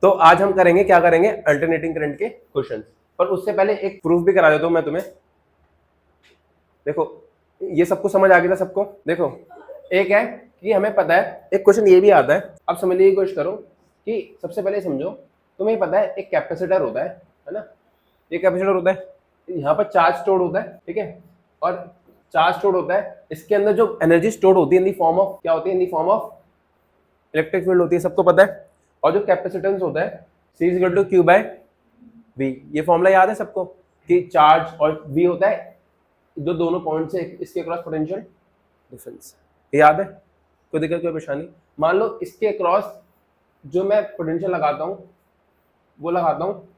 तो आज हम करेंगे, क्या करेंगे, अल्टरनेटिंग करंट के क्वेश्चन। पर उससे पहले एक प्रूफ भी करा देता हूं मैं तुम्हें। देखो ये सबको समझ आ गया था सबको। देखो एक है कि हमें पता है, एक क्वेश्चन ये भी आता है, अब समझने की कोशिश करो कि सबसे पहले समझो, तुम्हें पता है एक कैपेसिटर होता है ना, ये कैपेसिटर होता है, यहाँ पर चार्ज स्टोर होता है, ठीक है, और चार्ज स्टोर होता है, इसके अंदर जो एनर्जी स्टोर होती है इन द फॉर्म ऑफ, क्या होती है, in the form of electric field होती है, सबको पता है। और जो कैपेसिटेंस होता है C is equal to Q by V, ये फॉर्मूला याद है सबको कि चार्ज और V होता है जो दोनों पॉइंट से इसके क्रॉस पोटेंशियल डिफरेंस, ये याद है, कोई दिक्कत कोई परेशानी। मान लो इसके क्रॉस जो मैं पोटेंशियल लगाता हूँ वो लगाता हूँ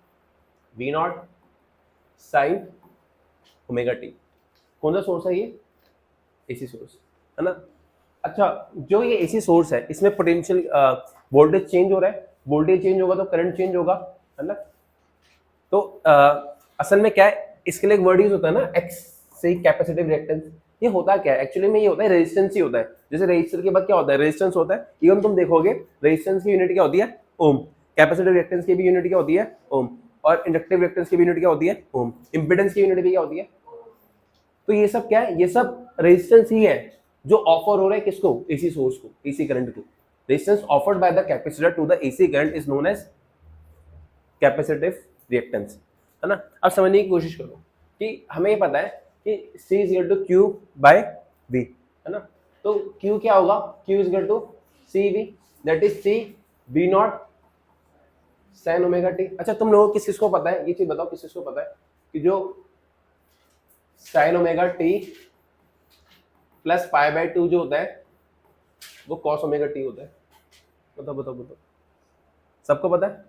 V naught sine omega T. कौन सा सोर्स है ये, AC सोर्स है ना। अच्छा जो ये AC सोर्स है इसमें पोटेंशियल वोल्टेज चेंज हो रहा है, वोल्टेज चेंज होगा तो करंट चेंज होगा, है ना। तो असल में क्या है, इसके लिए एक वर्ड यूज होता है ना, एक्स से कैपेसिटिव रिएक्टेंस। ये होता क्या है एक्चुअली में, ये होता है रेजिस्टेंस ही होता है। जैसे रेजिस्टर के बाद क्या होता है, रेजिस्टेंस होता है। इवन तुम देखोगे रेजिस्टेंस की यूनिट क्या होती है, ओम। कैपेसिटिव रिएक्टेंस की भी यूनिट क्या होती है, ओम। और इंडक्टिव रिएक्टेंस की भी यूनिट क्या होती है, ओम। इंपेडेंस की यूनिट भी क्या होती है। तो ये सब क्या है, ये सब रेजिस्टेंस ही है जो ऑफर हो रहा है किसको, AC सोर्स को, AC करंट को। Resistance offered by the capacitor to the AC current is known as capacitive reactance, है ना। अब समझने की कोशिश करो कि हमें ये पता है कि C is equal to Q by V, है ना। तो Q क्या होगा, Q इज इक्वल टू CV, that is C V naught sine omega t. अच्छा तुम लोगों को किस किस को पता है, ये चीज बताओ, किस किस को पता है कि जो sign omega T plus pi by 2 जो होता है वो कॉस ओमेगा टी होता है। बताओ बताओ बताओ, सबको पता है।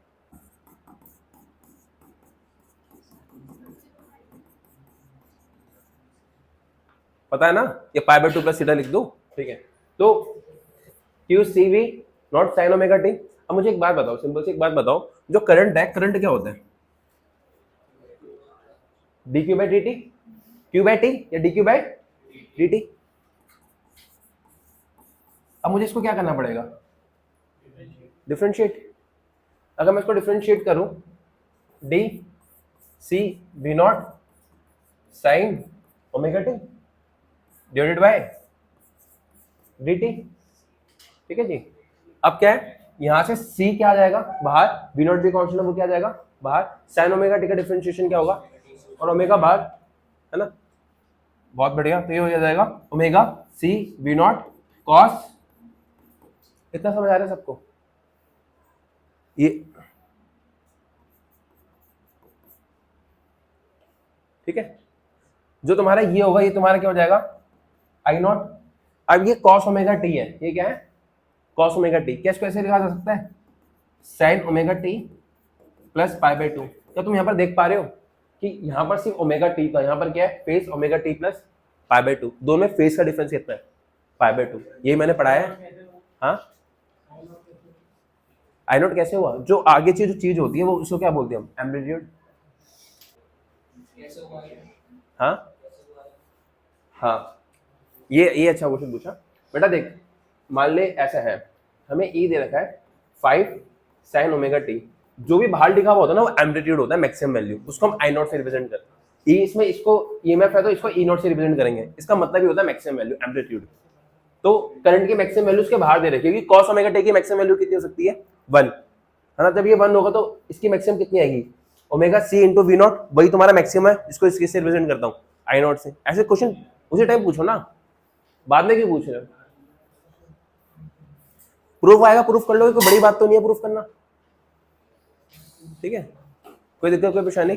पता है ना, ये पाई बाय 2 प्लस थीटा लिख दो, ठीक है। तो Q C V naught sine omega t. अब मुझे एक बात बताओ, सिंपल सी एक बात बताओ, जो करंट है, करंट क्या होता है, D Q by D T, Q by T या D Q by D T. अब मुझे इसको क्या करना पड़ेगा, डिफरेंशिएट। अगर मैं इसको डिफरेंशिएट करूं, d C V naught sine omega t divided by d t, ठीक है जी। अब क्या है, यहां से C क्या आ जाएगा बाहर, वी नॉट भी कांस्टेंट है वो क्या आ जाएगा बाहर, साइन ओमेगा टी का डिफरेंशिएशन क्या होगा, और ओमेगा बाहर, है ना। बहुत बढ़िया, तो ये हो जाएगा omega C V naught cos. इतना समझ आ रहा है सबको, ये ठीक है। जो तुम्हारा ये होगा ये तुम्हारा क्या हो जाएगा, आई नॉट। अब ये कॉस ओमेगा टी है, ये क्या है, कॉस ओमेगा टी। क्या इसको ऐसे लिखा जा सकता है, sign omega T plus pi by 2। क्या तुम यहाँ पर देख पा रहे हो कि यहाँ पर सिर्फ ओमेगा टी था, यहाँ पर क्या है, face omega T plus pi by 2। दोनों में फेस का डिफरेंस कितना है, पाई बाय 2। ये मैंने पढ़ाया है। हाँ आई नॉट कैसे हुआ, जो आगे जो चीज होती है वो उसको क्या बोलते हैं हम, एम्पलीट्यूड। हाँ हाँ, ये अच्छा क्वेश्चन पूछा बेटा। देख मान ले ऐसा है, हमें E दे रखा है 5 साइन ओमेगा टी, जो भी बाहर लिखा हुआ होता है ना वो एम्पलीट्यूड होता है, मैक्सिमम वैल्यू, उसको हम आई नॉट से रिप्रेजेंट करते हैं। इसमें इसको EMF है तो इसको E नॉट से रिप्रेजेंट करेंगे, इसका मतलब ही होता है मैक्सिमम वैल्यू, एम्पलीट्यूड। तो करंट की मैक्सिमम वैल्यू उसके बाहर दे रखी है, क्योंकि cos ओमेगा टी की मैक्सिमम वैल्यू कितनी हो सकती है, 1, है ना। जब ये 1 होगा तो इसकी मैक्सिमम कितनी आएगी, omega C into V naught, वही तुम्हारा मैक्सिमम है, इसको इससे रिप्रेजेंट करता हूँ आई नॉट से। ऐसे क्वेश्चन उसी टाइम पूछो ना, बाद में क्यों पूछ रहे हो। प्रूफ आएगा, प्रूफ कर लोगे, कोई बड़ी बात तो नहीं है प्रूफ करना, ठीक है। कोई दिक्कत कोई परेशानी।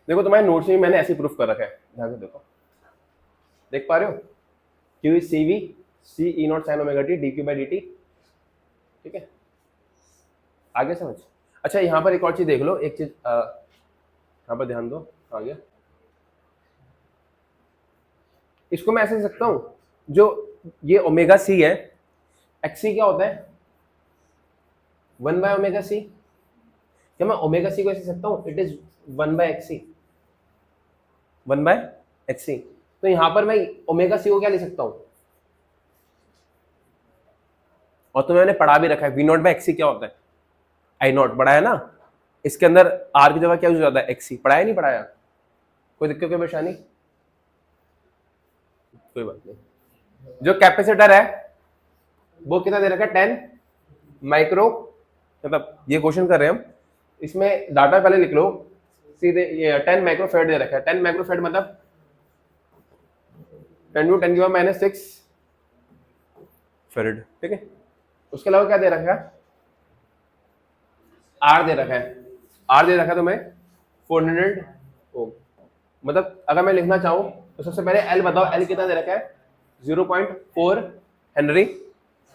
देखो तुम्हारे नोट्स में मैंने ऐसे प्रूफ कर रखा है, ध्यान से देखो, देख पा रहे हो, Q is C V C E naught sine omega t d Q by D t, ठीक है। आगे समझ। अच्छा यहाँ पर एक और चीज देख लो, एक चीज यहाँ पर ध्यान दो, आ गया। इसको मैं ऐसे लिख सकता हूँ, जो ये ओमेगा सी है, एक्सी क्या होता है, 1 बाय ओमेगा सी। क्या मैं ओमेगा सी को ऐसे सकता हूँ, it is 1 by X C, 1 by X C. तो यहां पर मैं ओमेगा सी को क्या लिख सकता हूं, और तो मैंने पढ़ा भी रखा है वी नॉट बाय एक्सी क्या होता है, आई नॉट पढ़ाया ना, इसके अंदर आर की जगह क्या यूज होता है, एक्सी, पढ़ाया नहीं पढ़ाया, कोई दिक्कत कोई परेशानी, कोई बात नहीं। जो कैपेसिटर है वो कितना दे रखा है, 10 माइक्रो, मतलब ये क्वेश्चन कर रहे हैं हम, इसमें डाटा पहले लिख लो सीधे, ये 10 माइक्रोफेड दे रखा है। 10 माइक्रोफेड मतलब 10 × 10⁻⁶ फेरेड, ठीक है। उसके अलावा क्या दे रखा है, आर दे रखा है, आर दे रखा है तुम्हें 400 ओम। मतलब अगर मैं लिखना चाहूं तो सबसे पहले एल बताओ, एल कितना दे रखा है, 0.4 हेनरी।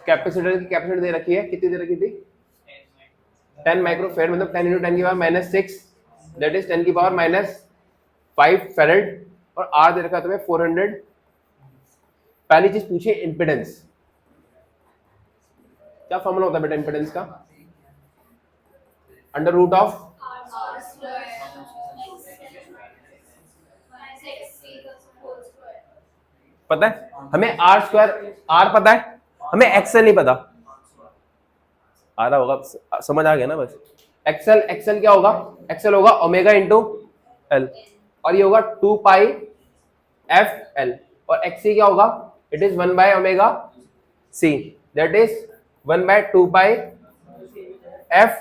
कैपेसिटर की कैपेसिटी दे रखी है, कितनी दे रखी थी, 10 माइक्रोफेड, मतलब 10 × 10⁻⁶, दैट इज 10⁻⁵ फेरेड। और आर दे रखा है तुम्हें 400। पहली चीज पूछिए इंपेडेंस, क्या फॉर्मूला होता है बेटा इंपेडेंस का, √, पता है हमें R², आर पता है हमें, एक्सेल नहीं पता, आ रहा होगा, समझ आ गया ना बस। एक्सेल, एक्सेल क्या होगा, एक्सेल होगा ओमेगा इंटू एल, और ये होगा 2π/f_l, और एक्सी क्या होगा, it is 1/ωc, that is 1/2π/f।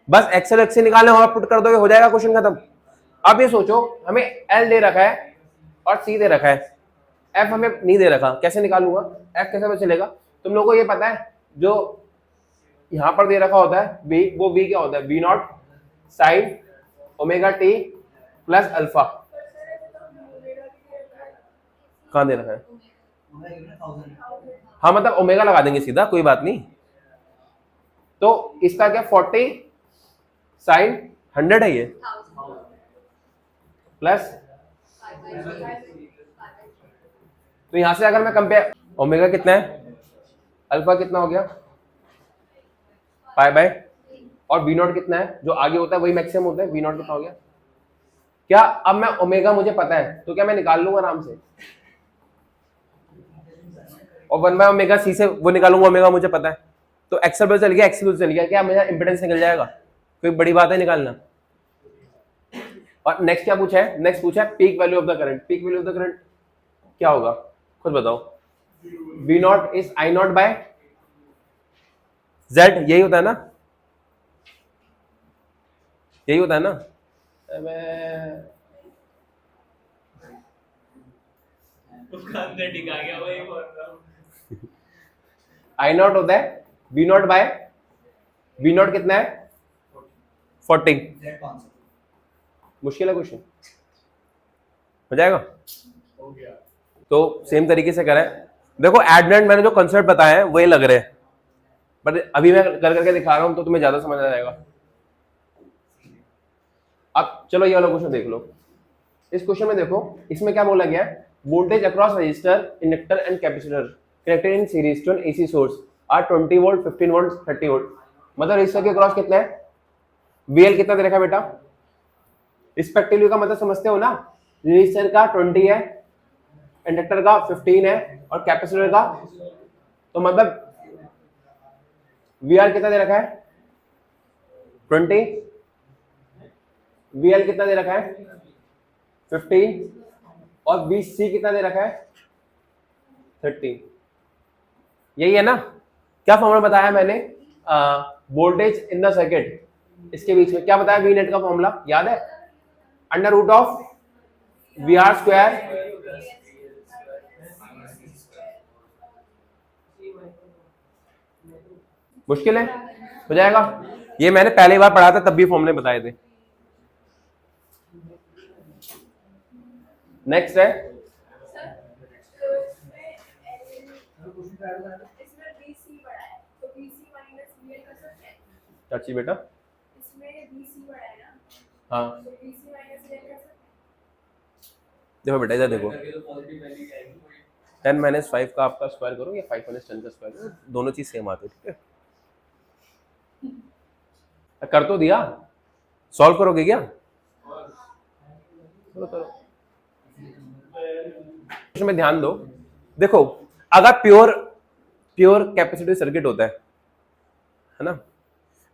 बस एक्सेल एक्सी निकालने और पुट कर दोगे, हो जाएगा क्वेश्चन खत्म। अब ये सोचो हमें एल दे रखा है और सी दे रखा है, एफ हमें नहीं दे रखा, कैसे निकालूंगा, एफ कैसे पता चलेगा। तुम लोगों को ये पता है जो यहां पर दे रखा होता है वी, वो वी क्या होता है, V0 sin ω t plus alpha. कहां दे रखा है, हाँ मतलब ओमेगा लगा देंगे सीधा, कोई बात नहीं। तो इसका क्या 40 sin 100 है ये, प्लस, तो यहां से अगर मैं कंपेयर, ओमेगा कितना है, अल्फा कितना हो गया, π/, और V0 कितना है, जो आगे होता है वही मैक्सिमम होता है, V0 कितना हो गया। क्या अब मैं ओमेगा मुझे पता है तो क्या मैं निकाल लूंगा आराम से, और 1/ωc से वो निकालूंगा, ओमेगा मुझे पता है, तो एक्सेल पे चल गया, एक्सेल चल गया, क्या मेरा इंपेडेंस निकल जाएगा, कोई बड़ी बात है निकालना। और नेक्स्ट क्या पूछा है, नेक्स्ट पूछा है peak value of the current. Peak value of the current क्या होगा, खुद बताओ, V0 इज I0/Z, यही होता है ना, यही होता है ना, I0 होता है V0 कितना है 40। मुश्किल है क्वेश्चन, हो जाएगा। तो सेम तरीके से करें, देखो एडनेट मैंने जो कंसेप्ट बताया है वही लग रहे हैं, बट अभी मैं कर करके दिखा रहा हूं तो तुम्हें ज्यादा समझ आ जाएगा। अब चलो ये वाला क्वेश्चन देख लो। इस क्वेश्चन में देखो, इसमें क्या बोला गया है, voltage across resistor, inductor and capacitor connected in series to an AC source are 20 volt, 15 volt, 30 volt. मतलब रजिस्टर के अक्रॉस कितना है, VL कितना दे रखा है बेटा, रिस्पेक्टिवली का मतलब समझते हो ना, रजिस्टर का 20 है, इंडक्टर का 15 है, और कैपेसिटर का, तो मतलब VR कितना दे रखा है 20, VL कितना दे रखा है 15, और VC कितना दे रखा है 30। यही है ना, क्या फॉर्मूला बताया मैंने, वोल्टेज इन द सर्किट, इसके बीच में क्या बताया, वी नेट का फॉर्मूला याद है, √, VR², मुश्किल है, हो जाएगा। ये मैंने पहली बार पढ़ा था तब भी फॉर्मूले बताए थे। नेक्स्ट है चाची बेटा, हाँ देखो बेटा, इधर देखो, 10-5 का आपका स्क्वायर करो या 5 - 10 का स्क्वायर करो, दोनों चीज सेम आते, ठीक है। कर तो दिया, सॉल्व करोगे क्या, चलो करो। में ध्यान दो, देखो अगर प्योर कैपेसिटिव सर्किट होता है है ना।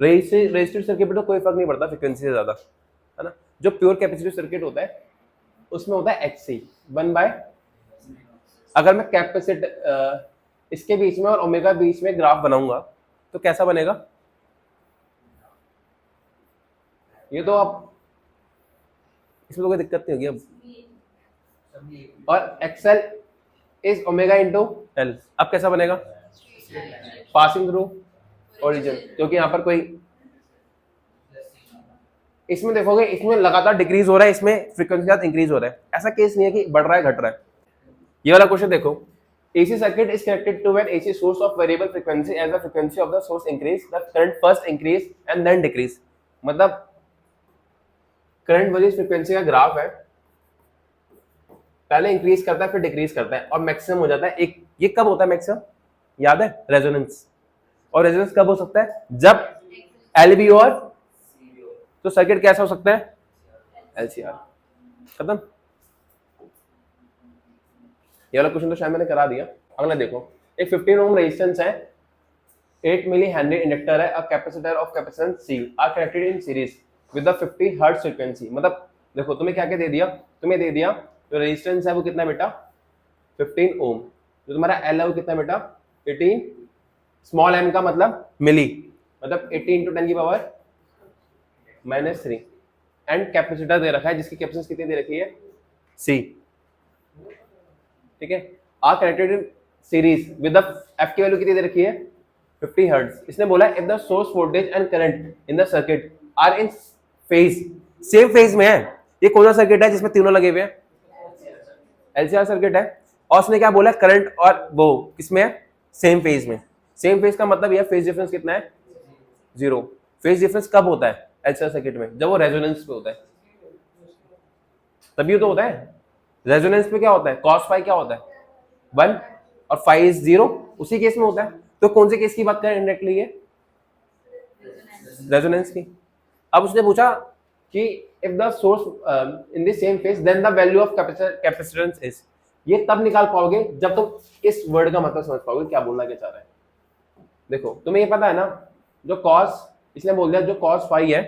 रेजिस्टिव सर्किट में तो कोई फर्क नहीं पड़ता फ्रीक्वेंसी से ज्यादा, है ना। जो प्योर कैपेसिटिव सर्किट होता है उसमें होता है XC 1/। अगर मैं कैपेसिटर इसके बीच में और ओमेगा बीच में ग्राफ बनाऊंगा तो कैसा बनेगा, ये तो आप इसमें तो कोई दिक्कत नहीं होगी अब। और XL is omega into L, अब कैसा बनेगा, पासिंग थ्रू ओरिजिन, क्योंकि यहाँ पर कोई, इसमें देखोगे इसमें लगातार डिक्रीज हो रहा है, इसमें फ्रीक्वेंसी के साथ इंक्रीज हो रहा है। ऐसा केस नहीं है कि बढ़ रहा है घट रहा है। ये वाला क्वेश्चन देखो, AC circuit is connected to an AC source of variable frequency as the frequency of the source increase, the current first increase and then decrease। मतलब करंट वर्सेस फ्रीक्वेंसी का ग्राफ है, पहले इंक्रीज करता है फिर decrease करता है और मैक्सिमम हो जाता है। एक ये कब होता है मैक्सिमम, याद है, रेजोनेंस। और रेजोनेंस कब हो सकता है, जब LB और, तो सर्किट कैसा हो सकता है, LCR। खत्म। ये वाला क्वेश्चन तो शायद मैंने करा दिया। अगला देखो, एक 15 ओम रेजिस्टेंस है, 8 मिली हेनरी इंडक्टर है, a capacitor of capacitance C are connected in series with the 50 hertz frequency. मतलब देखो तुम्हें क्या क्या दे दिया, तुम्हें दे दिया जो रेजिस्टेंस है वो कितना बेटा, 15 ओम। जो तुम्हारा L है वो कितना बेटा, 18, स्मॉल m का मतलब मिली, मतलब 18 × 10 की पावर -3। एंड कैपेसिटर दे रखा है जिसकी कैपेसिटेंस कितनी दे रखी है, C। ठीक है, are connected in series with the F की वैल्यू कितनी दे रखी है, 50 हर्ट्ज। इसने बोला if the source voltage and current in the circuit are in phase, same phase में है। ये कौन सा सर्किट है जिसमें तीनों लगे हुए हैं, LCR सर्किट है। और उसने क्या बोला, करंट और वो किसमें है, सेम फेज में। सेम फेज का मतलब यह फेज डिफरेंस कितना है, 0। फेज डिफरेंस कब होता है LCR सर्किट में, जब वो रेजोनेंस पे होता है, तभी तो होता है। रेजोनेंस पे क्या होता है, cos फाई क्या होता है 1 और फाई इज 0, उसी केस में होता है। तो कौन से केस की बात करें इंडायरेक्टली, ये रेजोनेंस की। अब उसने पूछा कि if the source in the same phase then the value of capacitance is. ये तब निकाल पाओगे जब तुम इस वर्ड का मतलब समझ पाओगे क्या बोलना क्या चाह रहा है। देखो तुम्हें ये पता है ना, जो cos, इसने बोल दिया जो cos फाई है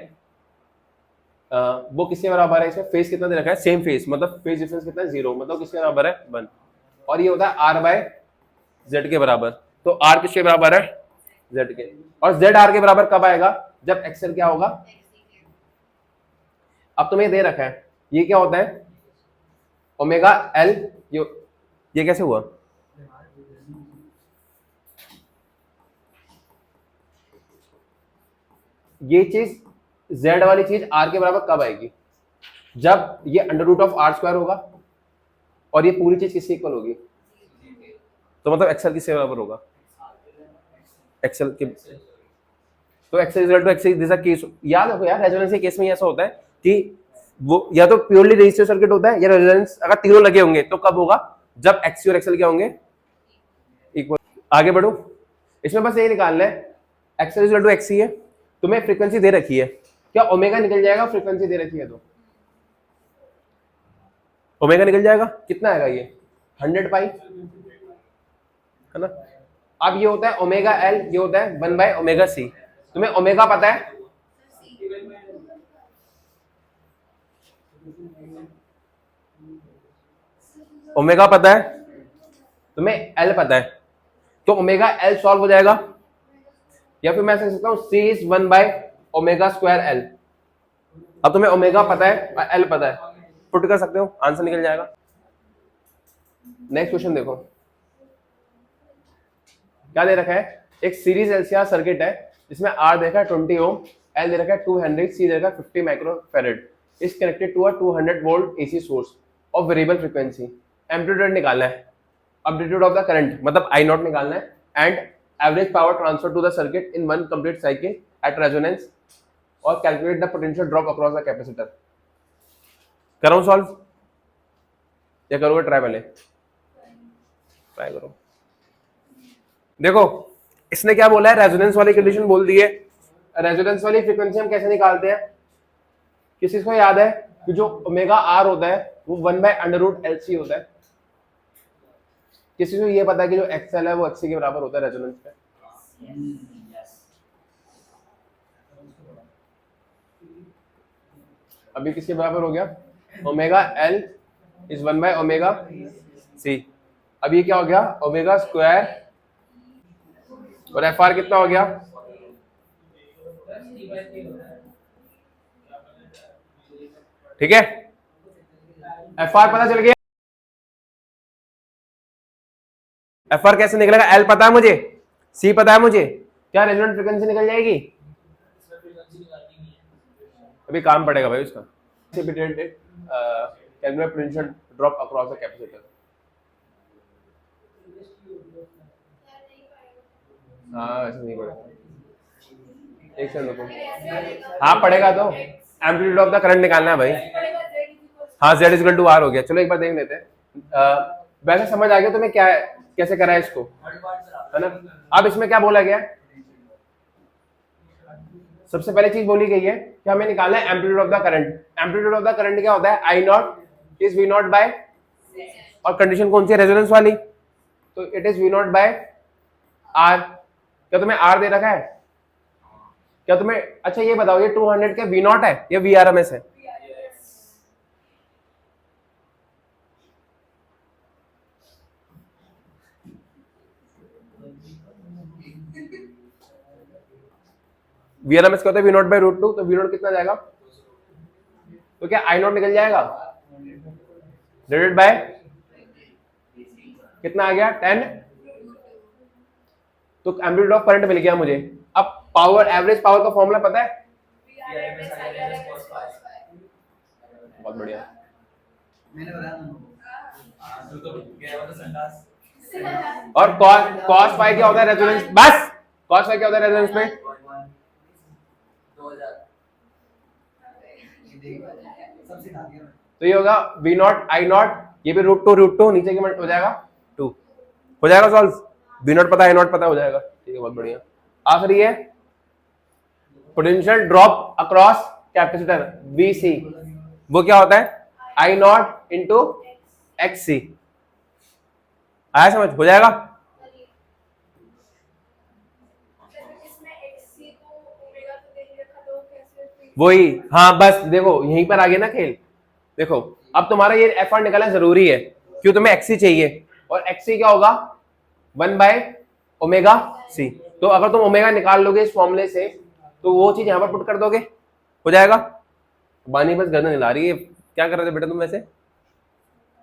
वो किसके बराबर है, इसमें फेज कितना दे रखा है, सेम फेज, मतलब फेज डिफरेंस कितना है, 0, मतलब किसके बराबर है, 1। और ये होता है R/Z के बराबर। तो R किसके बराबर है, Z के। और Z R के बराबर कब आएगा, जब XL क्या होगा। अब तुम्हें दे रखा है ये क्या होता है, ओमेगा L। ये कैसे हुआ, ये चीज Z वाली चीज R के बराबर कब आएगी, जब ये √R² होगा और ये पूरी चीज किसके इक्वल होगी, तो मतलब XL किसके बराबर होगा, XL के। तो XL = XC, दिस केस। याद रखो यार, रेजोनेंस के केस में ऐसा होता है कि वो या तो प्योरली रेजिस्टिव सर्किट होता है या रेजोनेंस अगर तीनों लगे होंगे तो कब होगा, जब XC और XL क्या होंगे, इक्वल। आगे बढ़ो, इसमें बस ये निकालना है, XL = XC है, तुम्हें फ्रीक्वेंसी दे रखी है, क्या ओमेगा निकल जाएगा, फ्रीक्वेंसी दे रखी है तो ओमेगा निकल जाएगा। कितना आएगा ये, 100 पाई, है ना। अब ये होता है ओमेगा L, ये होता है 1/ωc। तुम्हें ओमेगा पता है, ओमेगा पता है, तुम्हें L पता है, तो ओमेगा L सॉल्व हो जाएगा। या फिर मैं सकता हूं C is 1/ω²L। अब तुम्हें ओमेगा पता है और L पता है, पुट कर सकते हो, आंसर निकल जाएगा। नेक्स्ट क्वेश्चन देखो, क्या दे रखा है, एक सीरीज LCR सर्किट है जिसमें R दे रखा है 20 ओम, L दे रखा है 2 हेनरी, C दे रखा है 50 microfarad, is connected to a 200 volt AC source of variable frequency. Amplitude निकालना है, एम्पलीट्यूड ऑफ द करंट मतलब I0 निकालना है, and average power transfer to the circuit in one complete cycle at resonance, और calculate the potential drop across the capacitor. करो solve या करोगे try, पहले ट्राई करो। देखो इसने क्या बोला है, रेजोनेंस वाली कंडीशन बोल दी है। रेजोनेंस वाली फ्रीक्वेंसी हम कैसे निकालते हैं, किसी को याद है कि जो ओमेगा R होता है वो 1/√LC होता है। किसी को ये पता है कि जो XL है वो XC के बराबर होता है रेजोनेंस पे। अभी किसके बराबर हो गया, ओमेगा एल इज 1/ओमेगा सी। अब ये क्या हो गया, ओमेगा स्क्वायर, और एफ आर कितना हो गया, ठीक है। एफ आर पता चल गया, एफ आर कैसे निकलेगा, एल पता है मुझे, सी पता है मुझे, क्या रेजोनेंट फ्रीक्वेंसी निकल जाएगी, अभी काम पड़ेगा भाई उसका। Calculate potential drop across the capacitor. हाँ ऐसे नहीं पड़ेगा, एक सेकंड रुको, हाँ पड़ेगा तो एम्पलीट्यूड ऑफ द करंट निकालना है भाई। हाँ Z इक्वल टू आर हो गया, चलो एक बार देख लेते हैं। वैसे समझ आ गया तुम्हें क्या है, कैसे करा है इसको, है ना। अब इसमें क्या बोला गया, सबसे पहले चीज बोली गई है कि हमें निकालना है amplitude of the current. Amplitude of the current क्या होता है, I not is V not by, और कंडीशन कौन सी है, रेजोनेंस वाली, तो it is V not by R. क्या तुम्हें आर दे रखा है, क्या तुम्हें, अच्छा ये बताओ ये 200 का वी नॉट है या वी आर एम एस है, वी आर एम एस क्या होता है, वी नॉट बाय रूट 2, तो वी नॉट कितना जाएगा, तो क्या आई नॉट निकल जाएगा, डिवाइडेड बाय कितना आ गया 10, तो एम्पलीट्यूड ऑफ करंट मिल गया मुझे। अब पावर, एवरेज पावर का फॉर्मूला पता है, बहुत बढ़िया, और कॉस फाई क्या होता है रेजोनेंस, बस कॉस फाई क्या होता है रेजोनेंस में, तो ये होगा वी नॉट आई नॉट, ये भी रूट टू नीचे की मल्ट हो जाएगा 2, हो जाएगा सॉल्व, वी नॉट पता आई नॉट पता, हो जाएगा, ठीक है बहुत बढ़िया। आखिरी है potential drop across capacitor VC, वो क्या होता है आई नॉट इंटू XC, आया समझ, हो जाएगा। वही, हाँ बस देखो यहीं पर आ गया ना खेल, देखो अब तुम्हारा ये एफ आर निकालना जरूरी है, क्यों तुम्हें XC चाहिए, और XC क्या होगा 1/ओमेगा सी, तो अगर तुम ओमेगा निकाल लोगे इस फॉर्मूले से तो वो चीज यहां पर पुट कर दोगे, हो जाएगा। बानी बस गर्दन हिला रही है, क्या कर रहे थे बेटा तुम वैसे,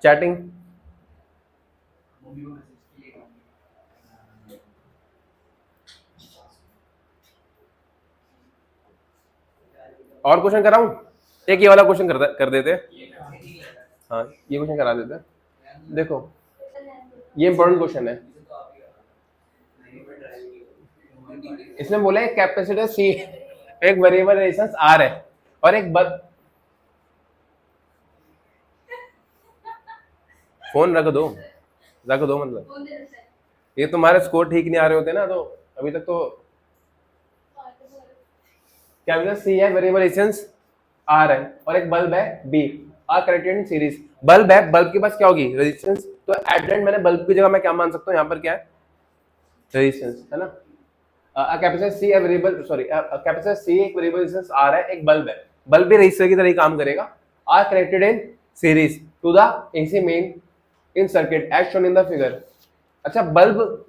चैटिंग, और क्वेश्चन कराऊं, एक ये वाला क्वेश्चन कर देते, हाँ ये क्वेश्चन करा देते, देखो ये इंपॉर्टेंट क्वेश्चन है, इसमें बोला है कैपेसिटर C, एक वेरिएबल रेजिस्टेंस R है, और एक फोन रख दो मतलब, ये तुम्हारे स्कोर ठीक नहीं आ रहे होते ना, तो अभी तक तो कैपेसिटर C है, वेरिएबल रेजिस्टेंस R है, और एक बल्ब है B, are connected in series, bulb है, बल्ब के पास क्या होगी रेजिस्टेंस, तो एट द एंड मैंने बल्ब की जगह मैं क्या मान सकता हूँ, यहाँ पर क्या है रेजिस्टेंस, है ना। कैपेसिटर C कैपेसिटर C एक वेरिएबल रेजिस्टेंस R है, एक बल्ब है, बल्ब भी रेजिस्टर की तरह ही काम करेगा, R connected in series to the AC main in circuit as shown in the figure. अच्छा bulb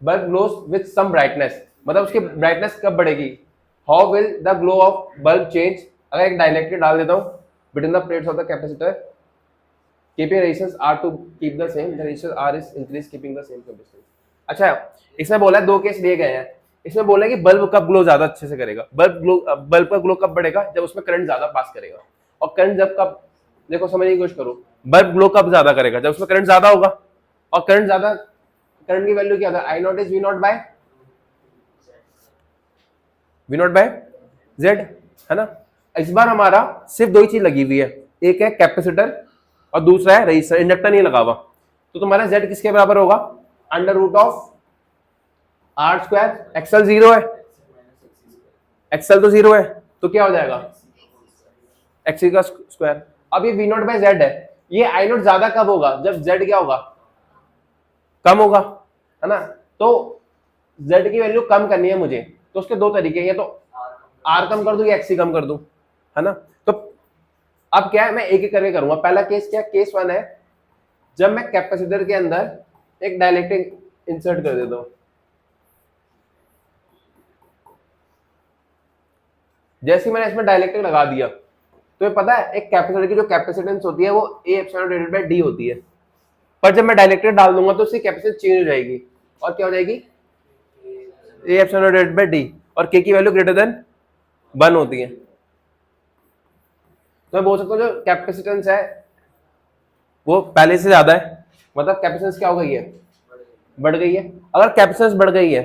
glows with some brightness, मतलब उसकी ब्राइटनेस कब बढ़ेगी, how will the glow of bulb change, अगर एक डाइलेक्ट्रिक डाल देता हूं between the plates of the capacitor, keeping resistance R to keep the same, the resistance R is increase keeping the same capacitance. अच्छा इसमें बोला है, दो केस दिए गए हैं, इसमें बोला है कि बल्ब कब ग्लो ज्यादा अच्छे से करेगा, बल्ब का ग्लो कब बढ़ेगा, जब उसमें करंट ज्यादा पास करेगा, और करंट जब कब, देखो समझने की कोशिश करो, बल्ब ग्लो कब ज्यादा करेगा, जब उसमें करंट ज्यादा होगा, और करंट ज्यादा, करंट की वैल्यू क्या था, I not is V not by Z, है ना। इस बार हमारा सिर्फ दो ही चीज लगी हुई है, एक है कैपेसिटर और दूसरा है रेजिस्टर, इंडक्टर नहीं लगा हुआ, तो तुम्हारा जेड किसके बराबर होगा, under root of R square, X L zero है, एक्सएल तो जीरो है, तो क्या हो जाएगा एक्सी का स्क्वायर। अब ये वी नॉट बाय जेड है, ये आई नॉट ज्यादा कब होगा, जब जेड क्या होगा कम होगा, है ना। तो जेड की वैल्यू कम करनी है मुझे, तो उसके दो तरीके हैं, या तो आर कम कर दूं या एक्सी कम कर दूं, है ना। तो अब क्या है, मैं एक एक करके करूंगा। पहला केस क्या, केस 1 है जब मैं कैपेसिटर के अंदर एक डाइलेक्ट्रिक इंसर्ट कर देता हूं। जैसे ही मैंने इसमें डाइलेक्ट्रिक लगा दिया तो ये पता है एक कैपेसिटर की जो कैपेसिटेंस होती है वो A epsilon divided by D होती है, पर जब मैं डाइलेक्ट्रिक डाल दूंगा तो उसकी कैपेसिटेंस चेंज हो जाएगी और क्या हो जाएगी, A epsilon divided by D, और के की वैल्यू ग्रेटर देन 1 होती है। तो मैं बोल सकता हूँ जो कैपेसिटेंस है वो पहले से ज्यादा है, मतलब कैपेसिटेंस क्या हो गई है, बढ़ गई है। अगर कैपेसिटेंस बढ़ गई है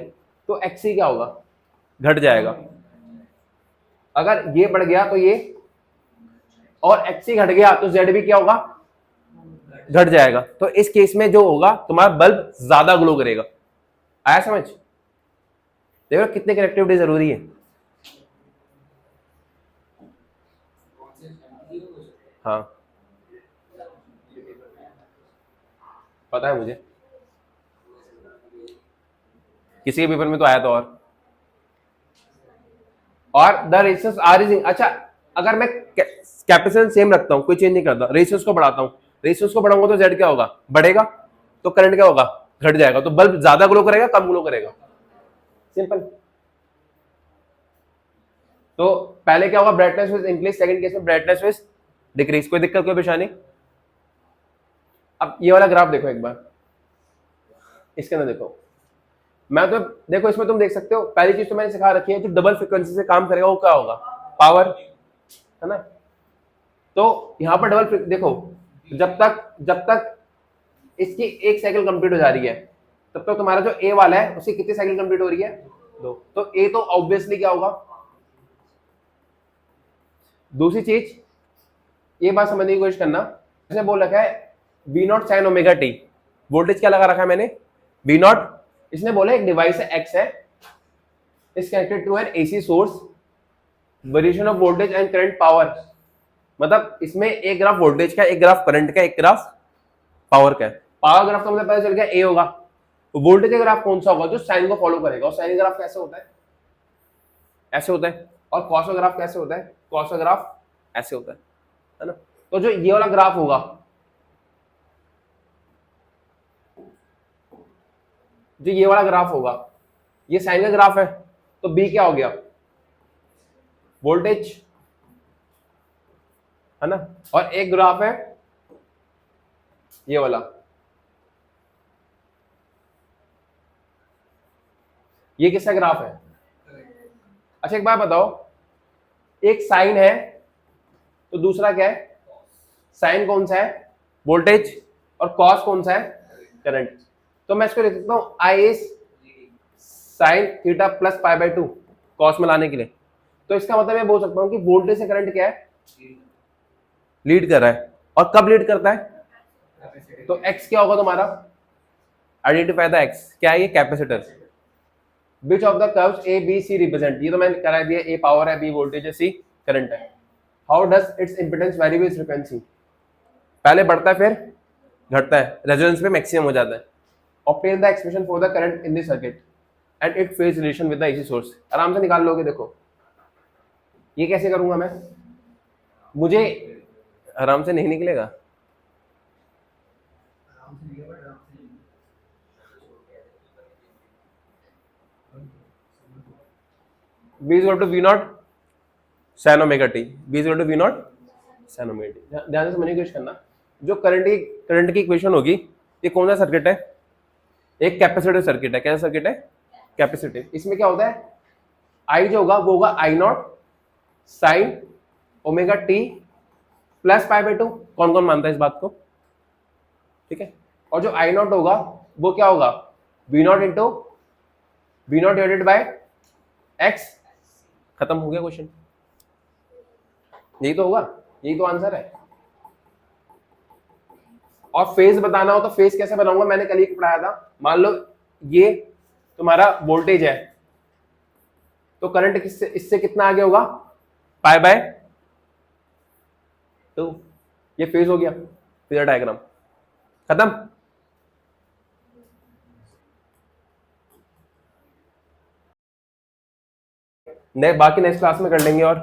तो एक्सी क्या होगा, घट जाएगा। अगर ये बढ़ गया तो ये, और एक्सी घट गया तो जेड भी क्या होगा, घट जाएगा। तो इस केस में जो होगा तुम्हारा बल्ब ज्यादा ग्लो करेगा। आया समझ, देखो कितनी कनेक्टिविटी जरूरी है। हाँ पता है मुझे, किसी के पेपर में तो आया था। और द रेशियोस आर इज, अच्छा अगर मैं कैपेसिटेंस सेम रखता हूं, कोई चेंज नहीं करता, रेशियोस को बढ़ाता हूं, रेशियोस को बढ़ाऊंगा तो जेड क्या होगा, बढ़ेगा, तो करंट क्या होगा, घट जाएगा। तो बल्ब ज्यादा ग्लो करेगा कम ग्लो करेगा, सिंपल। तो पहले क्या होगा, brightness with increase, second case में ब्राइटनेस विज डिक्रीज। कोई दिक्कत कोई परेशानी। अब ये वाला ग्राफ देखो एक बार, इसके अंदर देखो, मैं तो देखो इसमें तुम देख सकते हो, पहली चीज तो मैंने सिखा रखी है, जो डबल फ्रीक्वेंसी से काम करेगा वो क्या होगा, पावर, है ना। तो यहां पर डबल देखो, जब तक इसकी एक साइकिल कंप्लीट हो जा रही है तब तक तुम्हारा जो ए वाला है उसकी कितनी साइकिल कंप्लीट हो रही है, 2। तो ए तो ऑब्वियसली क्या होगा। दूसरी चीज, ये बात समझने की कोशिश करना, जैसे बोल रखा है B naught sine omega t, voltage क्या लगा रखा है मैंने, बी नॉट। इसने बोला एक डिवाइस है एक्स है, is connected to an AC source, variation of voltage and current power. मतलब इसमें एक ग्राफ वोल्टेज का, एक ग्राफ करंट का, एक ग्राफ पावर का है। पावर ग्राफ तो मुझे पता चल गया ए होगा। तो वोल्टेज का ग्राफ कौन सा होगा, जो साइन को फॉलो करेगा। और साइन ग्राफ कैसे होता है, ऐसे होता है। और कॉस का ग्राफ कैसे होता है, कॉस का ग्राफ ऐसे होता है ना। तो जो ये वाला ग्राफ होगा, जो ये वाला ग्राफ होगा, ये साइन का ग्राफ है, तो बी क्या हो गया, वोल्टेज, है ना। और एक ग्राफ है ये वाला, ये किसका ग्राफ है। अच्छा एक बात बताओ, एक साइन है तो दूसरा क्या है, साइन कौन सा है, वोल्टेज, और कॉस कौन सा है, करंट। तो मैं इसको लिख सकता हूं I S sine theta plus pi by 2, cos में लाने के लिए। तो इसका मतलब मैं बोल सकता हूं कि वोल्टेज से करंट क्या है, लीड कर रहा है। और कब लीड करता है, तो एक्स क्या होगा तुम्हारा, आइडेंटिफाई द एक्स, क्या है ये, capacitor. Which of the curves A B C represent, ये तो मैंने करा दिया, ए पावर है, बी वोल्टेज है, सी करंट है। How does its impedance vary with frequency, पहले बढ़ता है फिर घटता है, रेजोनेंस पे मैक्सिमम हो जाता है। Obtain the expression for the current in this circuit and it phase relation with the AC source. आराम से निकाल लोगे। देखो ये कैसे करूंगा मैं, मुझे आराम से नहीं निकलेगा। B is equal to V naught sin omega t, B is equal to V naught sin omega t। ध्यान से समझने की कोशिश करना, जो करंट की इक्वेशन होगी, ये कौन सा सर्किट है, एक कैपेसिटिव सर्किट है। कैसा सर्किट है, कैपेसिटिव। इसमें क्या होता है, आई जो होगा वो होगा I not sine omega T plus pi by 2। कौन कौन मानता है इस बात को, ठीक है। और जो आई नॉट होगा वो क्या होगा, V naught into V naught divided by X. खत्म हो गया क्वेश्चन, यही तो होगा, यही तो आंसर है। और फेज बताना हो तो फेज कैसे बनाऊंगा, मैंने कल ही पढ़ाया था। मान लो ये तुम्हारा वोल्टेज है, तो करंट किससे, इससे कितना आगे होगा, पाई बाय 2। ये फेज हो गया, फेजर डायग्राम खत्म। बाकी नेक्स्ट क्लास में कर लेंगे और